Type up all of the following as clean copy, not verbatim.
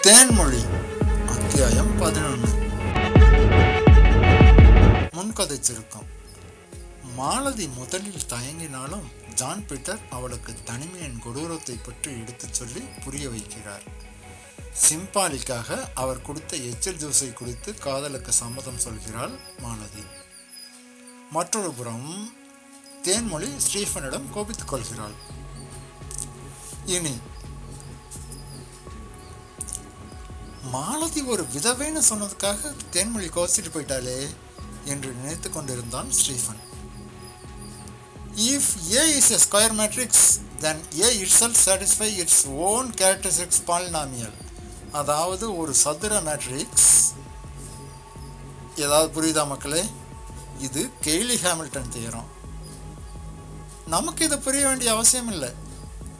தேன்மொழி அத்தியாயம் 11. முன்கதை சுருக்கம். மாலதி முதலில் தயங்கினாலும் ஜான் பீட்டர் அவளுக்கு தனிமையின் கொடூரத்தை பற்றி எடுத்துச் சொல்லி புரிய வைக்கிறார். சிம்பாலிக்காக அவர் கொடுத்த எச்சில் ஜூஸை குடித்து காதலுக்கு சம்மதம் சொல்கிறாள் மாலதி. மற்றொரு புறம் தேன்மொழி ஸ்டீஃபனிடம் கோபித்துக் கொள்கிறாள். இனி மாலதி ஒரு விதவைன்னு சொன்னதுக்காக தேன்மொழி கோச்சிட்டு போயிட்டாளே என்று நினைத்து கொண்டிருந்தான் Stephen. If A is a square matrix, then A itself satisfies its own characteristics polynomial. அதாவது ஒரு சதுர மேட்ரிக்ஸ். ஏதாவது புரியுதா மக்களே? இது கெய்லி ஹாமில்டன் தியரம். நமக்கு இது புரிய வேண்டிய அவசியம் இல்லை,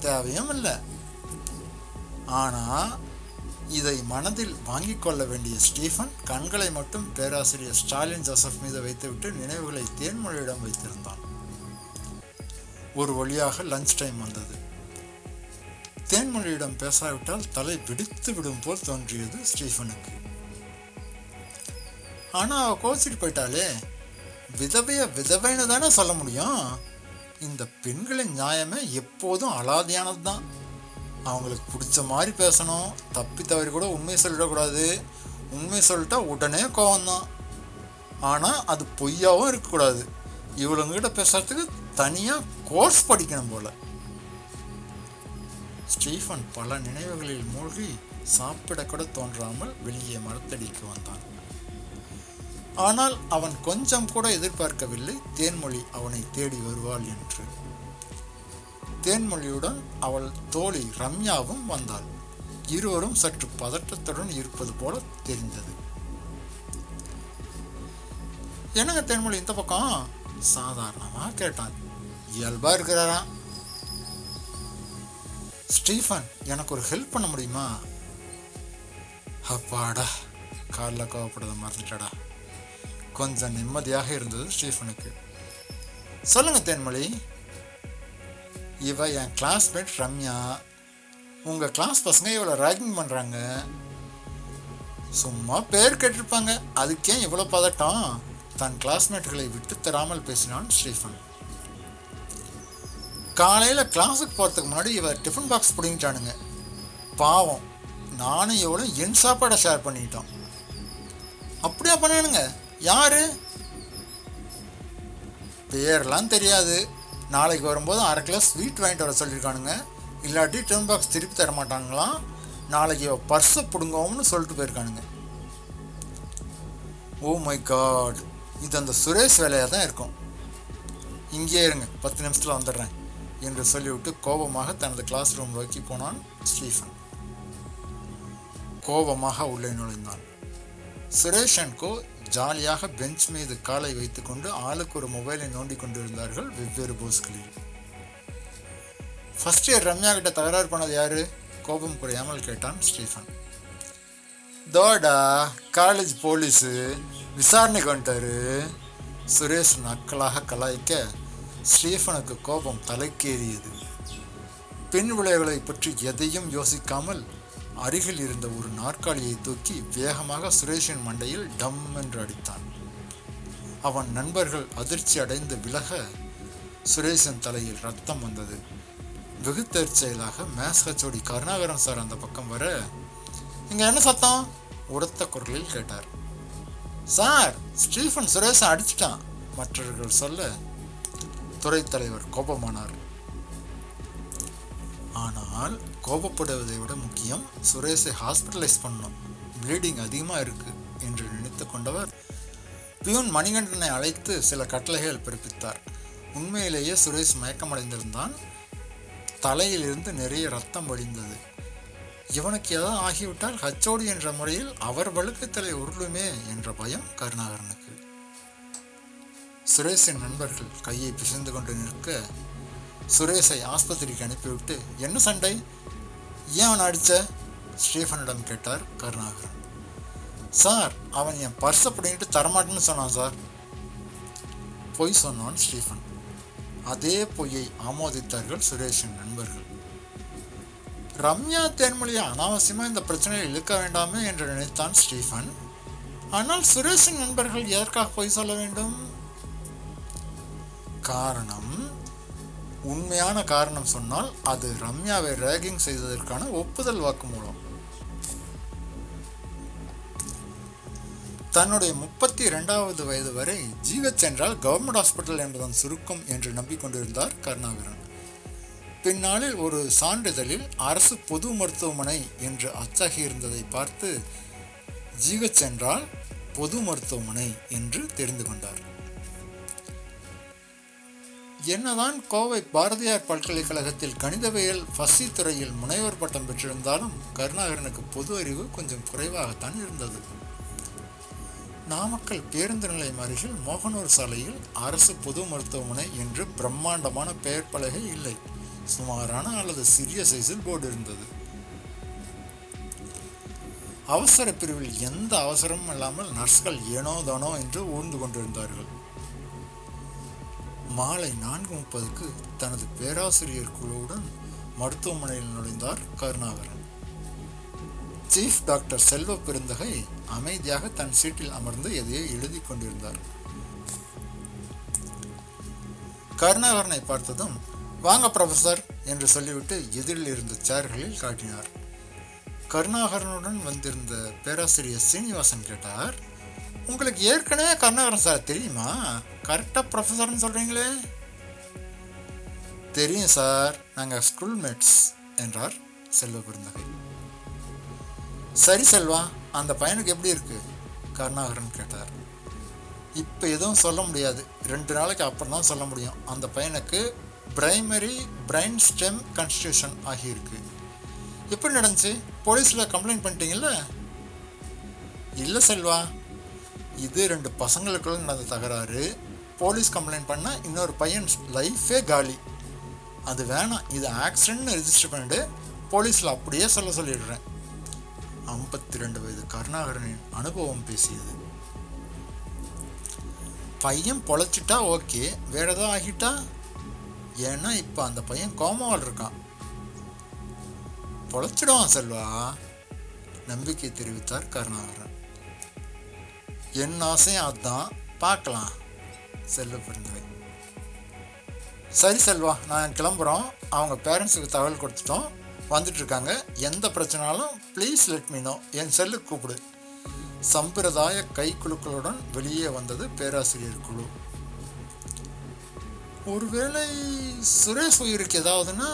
தேவையும் இல்லை. ஆனால் இதை மனதில் வாங்கிக் கொள்ள வேண்டிய ஸ்டீஃபன் கண்களை மட்டும் பேராசிரியர் ஸ்டாலின் ஜோசப் மீது வைத்துவிட்டு நினைவுகளை தேன்மொழியிடம் வைத்திருந்தான். ஒரு வழியாக லஞ்ச் டைம் வந்தது. தேன்மொழியிடம் பேசாவிட்டால் தலை வெடித்து விடும் போல் தோன்றியது ஸ்டீஃபனுக்கு. ஆனால் அவள் கோச்சிட்டு போயிட்டாலே, விதவைன்னு தானே சொல்ல முடியும். இந்த பெண்களின் நியாயமே எப்போதும் அலாதியானது தான். அவங்களுக்கு பிடிச்ச மாதிரி பேசணும், தப்பி தவறி கூட உண்மையை சொல்லிடக்கூடாது. உண்மையை சொல்லிட்டா உடனே கோவம்தான். ஆனால் அது பொய்யாவும் இருக்கக்கூடாது. இவளுங்கிட்ட பேசுறதுக்கு தனியாக கோர்ஸ் படிக்கணும் போல. ஸ்டீஃபன் பல நினைவுகளில் மூழ்கி சாப்பிடக்கூட தோன்றாமல் வெளியே மரத்தடிக்கு வந்தான். ஆனால் அவன் கொஞ்சம் கூட எதிர்பார்க்கவில்லை தேன்மொழி அவனை தேடி வருவாள் என்று. தேன்மொழியுடன் அவள் தோழி ரம்யாவும் வந்தாள். இருவரும் சற்று பதட்டத்துடன் இருப்பது போல தெரிந்தது. என்னங்க தேன்மொழி இந்த பக்கம்? சாதாரணமா கேட்டான். இயல்பா இருக்கிறாரா? ஸ்டீஃபன், எனக்கு ஒரு ஹெல்ப் பண்ண முடியுமா? அப்பாடா, காலில் கோவப்படுறத மறந்துட்டடா. கொஞ்சம் நிம்மதியாக இருந்தது ஸ்டீஃபனுக்கு. சொல்லுங்க தேன்மொழி. இவ என் கிளாஸ்மேட் ரம்யா. உங்கள் கிளாஸ் பசங்க இவ்வளோ ரேக்கிங் பண்ணுறாங்க. சும்மா பேர் கேட்டிருப்பாங்க, அதுக்கே இவ்வளோ பதட்டம்? தன் கிளாஸ்மேட்டுகளை விட்டு தராமல் பேசினான் ஸ்டீஃபன். காலையில் கிளாஸுக்கு போகிறதுக்கு முன்னாடி இவ டிஃபன் பாக்ஸ் பிடிங்கிட்டானுங்க. பாவம், நானும் இவளும் என் சாப்பாடை ஷேர் பண்ணிக்கிட்டோம். அப்படியா பண்ணானுங்க? யாரு? பேர்லாம் தெரியாது. நாளைக்கு வரும்போது 1/2 கிலோ ஸ்வீட் வாங்கிட்டு வர சொல்லியிருக்கானுங்க. இல்லாட்டி டிஃபன் பாக்ஸ் திருப்பி தர மாட்டாங்களாம். நாளைக்கு பர்ஸை பிடுங்குவோம்னு சொல்லிட்டு போயிருக்கானுங்க. ஓ மை காட், இது அந்த சுரேஷ் வேலையாக தான் இருக்கும். இங்கே இருங்க, 10 நிமிஷத்தில் வந்துடுறேன் என்று சொல்லிவிட்டு கோபமாக தனது கிளாஸ் ரூம் நோக்கி போனான் ஸ்டீஃபன். கோபமாக உள்ளே நுழைந்தான். சுரேஷ் அண்ட் கோ ஜாலியாக பெஞ்ச் மீது காலை வைத்துக்கொண்டு ஆளுக்கு ஒரு மொபைலை நோண்டி கொண்டிருந்தார்கள் வெவ்வேறு போஸ்களில். ஃபர்ஸ்ட் இயர் ரம்யா கிட்ட தகராறு பண்ணது யாரு? கோபம் குறையாமல் கேட்டான் ஸ்டீஃபன். தோடா, காலேஜ் போலீஸு விசாரணைக்கு வந்துட்டாரு. சுரேஷ் நக்கலாக கலாய்க்க ஸ்டீஃபனுக்கு கோபம் தலைக்கேறியது. பெண் விளைவுகளை பற்றி எதையும் யோசிக்காமல் அருகில் இருந்த ஒரு நாற்காலியை தூக்கி வேகமாக சுரேஷின் மண்டையில் டம் என்று அடித்தான். அவன் நண்பர்கள் அதிர்ச்சி அடைந்து விலக சுரேஷின் தலையில் ரத்தம் வந்தது. வெகு தற்செயலாக மேத்ஸ் ஹெச்ஓடி கருணாகரன் சார் அந்த பக்கம் வர, இங்க என்ன சத்தம்? உரத்த குரலில் கேட்டார். சார், ஸ்டீஃபன் சுரேஷை அடிச்சிட்டான் மற்றவர்கள் சொல்ல துறை தலைவர் கோபமானார். ஆனால் கோபப்படுவதை விட முக்கியம், சுரேஷை ஹாஸ்பிட்டலைஸ் பண்ணணும், ப்ளீடிங் அதிகமாக இருக்கு என்று நினைத்து கொண்டவர் பியூன் மணிகண்டனை அழைத்து சில கட்டளைகள் பிறப்பித்தார். உண்மையிலேயே சுரேஷ் மயக்கமடைந்திருந்தான். தலையிலிருந்து நிறைய ரத்தம் வடிந்தது. இவனுக்கு ஏதாவது ஆகிவிட்டால் ஹச்சோடி என்ற முறையில் அவர் வழுக்கத்தலை உருளுமே என்ற பயம் கருணாகரனுக்கு. சுரேஷின் நண்பர்கள் கையை பிசைந்து கொண்டு நிற்க சுரேஷை ஆஸ்பத்திரிக்கு அனுப்பிவிட்டு, என்ன சண்டை, ஏன் அவனை அடிச்ச? ஸ்டீஃபனிடம் கேட்டார் கருணாகரன். சார், அவன் என் பர்ஸை பிடிங்கிட்டு தரமாட்டேன்னு சொன்னான் சார். பொய் சொன்னான் ஸ்டீஃபன். அதே பொய்யை ஆமோதித்தார்கள் சுரேஷின் நண்பர்கள். ரம்யா தேன்மொழியை அனாவசியமாக இந்த பிரச்சனையில் இழுக்க வேண்டாமே என்று நினைத்தான் ஸ்டீஃபன். ஆனால் சுரேஷின் நண்பர்கள் எதற்காக பொய் சொல்ல வேண்டும்? காரணம், உண்மையான காரணம் சொன்னால் அது ரம்யாவை ரேகிங் செய்ததற்கான ஒப்புதல் வாக்குமூலம். தன்னுடைய 32வது வயது வரை ஜிஹெச் என்றால் கவர்மெண்ட் ஹாஸ்பிட்டல் என்பதன் சுருக்கம் என்று நம்பிக்கொண்டிருந்தார் கருணாகரன். பின்னாளில் ஒரு சான்றிதழில் அரசு பொது மருத்துவமனை என்று அச்சாகியிருந்ததை பார்த்து ஜிஹெச் என்றால் பொது மருத்துவமனை என்று தெரிந்து கொண்டார். என்னதான் கோவை பாரதியார் பல்கலைக்கழகத்தில் கணிதவியல் ஃபசி துறையில் முனைவர் பட்டம் பெற்றிருந்தாலும் கருணாகரனுக்கு பொது அறிவு கொஞ்சம் குறைவாகத்தான் இருந்தது. நாமக்கல் பேருந்து நிலையம் அருகில் மோகனூர் சாலையில் அரசு பொது மருத்துவமனை என்று பிரம்மாண்டமான பெயர் பலகை இல்லை, சுமாரான அல்லது சிறிய சைஸில் போர்டு இருந்தது. அவசர பிரிவில் எந்த அவசரமும் இல்லாமல் நர்ஸ்கள் ஏனோ தானோ என்று ஊர்ந்து கொண்டிருந்தார்கள். மாலை 4:30க்கு தனது பேராசிரியர் குழுவுடன் மருத்துவமனையில் நுழைந்தார் கருணாகரன். சீஃப் டாக்டர் செல்வ பெருந்தகை அமைதியாக தன் சீட்டில் அமர்ந்து எதையோ எழுதி கொண்டிருந்தார். கருணாகரனை பார்த்ததும் வாங்க ப்ரொஃபசர் என்று சொல்லிவிட்டு எதிரில் இருந்த சேர்களில் காட்டினார். கருணாகரனுடன் வந்திருந்த பேராசிரியர் சீனிவாசன் கேட்டார், உங்களுக்கு ஏற்கனவே கருணாகரன் சார் தெரியுமா? கரெக்டாக ப்ரொஃபஸர்னு சொல்கிறீங்களே. தெரியும் சார், நாங்கள் ஸ்கூல் மேட்ஸ் என்றார் செல்வ பெருந்தகை. சரி செல்வா, அந்த பையனுக்கு எப்படி இருக்கு? கருணாகரன் கேட்டார். இப்போ எதுவும் சொல்ல முடியாது, 2 நாளைக்கு அப்புறம் தான் சொல்ல முடியும். அந்த பையனுக்கு பிரைமரி பிரைன் ஸ்டெம் கன்ஸ்டியூஷன் ஆகியிருக்கு. எப்படி நடந்துச்சு? போலீஸில் கம்ப்ளைண்ட் பண்ணிட்டீங்கல்ல? இல்லை செல்வா, இது 2 பசங்களுக்குள்ள நடந்த தகராறு. போலீஸ் கம்ப்ளைண்ட் பண்ணால் இன்னொரு பையன் லைஃபே காலி. அது வேணாம், இது ஆக்சிடென்ட்னு ரெஜிஸ்டர் பண்ணிட்டு போலீஸில் அப்படியே சொல்லிடுறேன். 52 வயது கருணாகரனின் அனுபவம் பேசியது. பையன் பொழைச்சிட்டா ஓகே, வேற ஏதாவது ஆகிட்டா? ஏன்னா இப்போ அந்த பையன் கோமாவில் இருக்கான். பொழைச்சிடுவான் செல்வா, நம்பிக்கை தெரிவித்தார் கருணாகரன். என் ஆசையும் அதுதான், பார்க்கலாம் செல்வ பெருந்தகை. சரி செல்வா, நான் கிளம்புறோம். அவங்க பேரண்ட்ஸுக்கு தகவல் கொடுத்துட்டோம், வந்துட்டுருக்காங்க. எந்த பிரச்சனாலும் ப்ளீஸ் லெட் மீ நோ, என் செல்லுக்கு கூப்பிடு. சம்பிரதாய கைக்குழுக்களுடன் வெளியே வந்தது பேராசிரியர் குழு. ஒருவேளை சுரேஷ் உயிருக்கு ஏதாவதுன்னா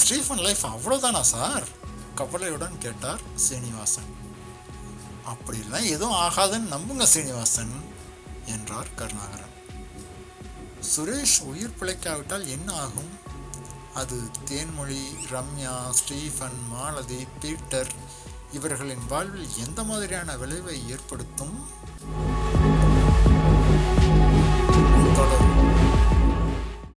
ஸ்டீஃபன் லைஃப் அவ்வளோதானா சார்? கவலையுடன் கேட்டார் சீனிவாசன். அப்படிலாம் எதுவும் ஆகாதுன்னு நம்புங்க சீனிவாசன் என்றார் கருணாகரன். சுரேஷ் உயிர் பிழைக்காவிட்டால் என்ன ஆகும்? அது தேன்மொழி, ரம்யா, ஸ்டீஃபன், மாலதி, பீட்டர் இவர்களின் வாழ்வில் எந்த மாதிரியான விளைவை ஏற்படுத்தும்?